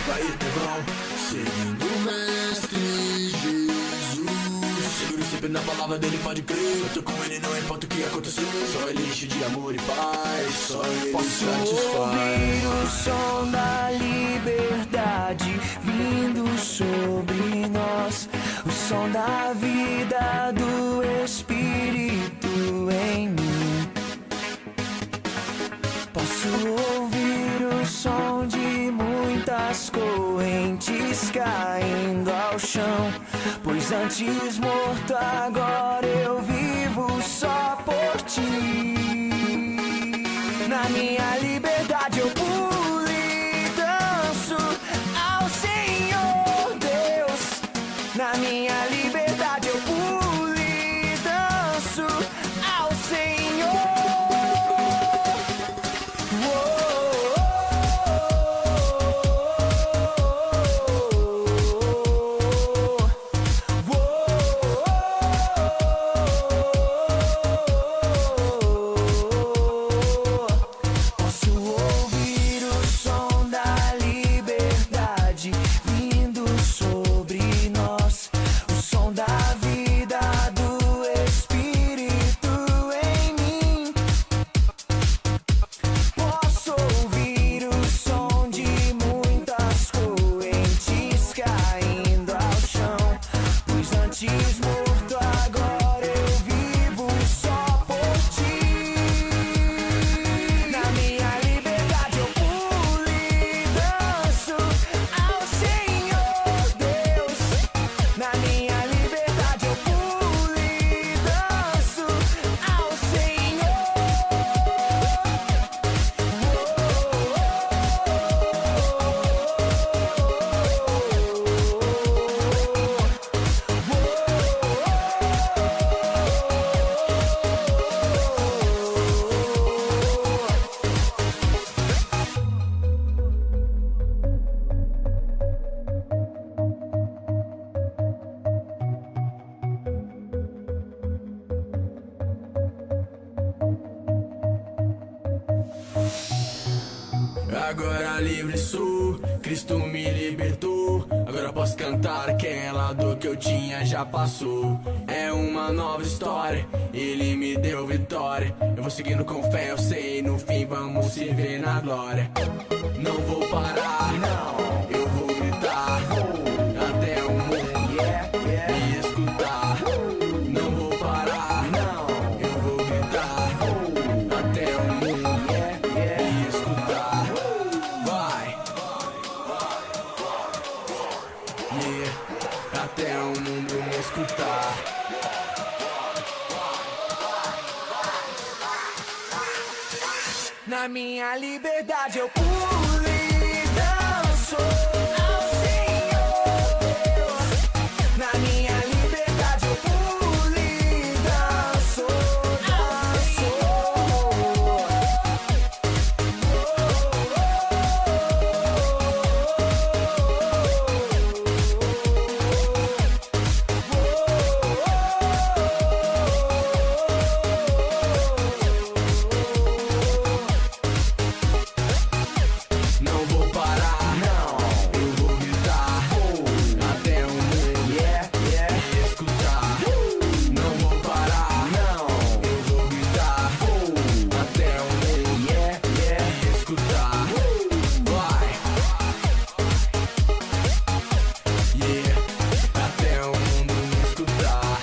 cair trovão, seguindo o mestre Jesus. Seguro sempre na palavra dele, pode crer. Eu tô com ele, não importa o que acontecer. Só ele enche de amor e paz, só ele satisfaz. Ouvir o som da liberdade vindo sobre nós, o som da vida do Espírito em mim. Posso ouvir o som de muitas correntes caindo ao chão, pois antes morto agora eu vivo só por ti. Na minha liberdade eu pulo e danço ao Senhor Deus. Na minha liberdade eu pulo e danço ao Senhor. Agora livre sou, Cristo me libertou. Agora posso cantar, aquela dor que eu tinha já passou. É uma nova história, Ele me deu vitória. Eu vou seguindo com fé, eu sei, no fim vamos se ver na glória. Não vou parar, não, eu vou gritar até o mundo me escutar. Não vou parar, não, eu vou gritar até o mundo me escutar. Até o mundo me escutar. Na minha liberdade eu pulo e danço ao Senhor Deus. Na minha liberdade eu pulo e danço ao Senhor. Não vou parar, não, eu vou gritar até o mundo me escutar. Não vou parar, não, eu vou gritar até o mundo me escutar. Vai, até o mundo me escutar.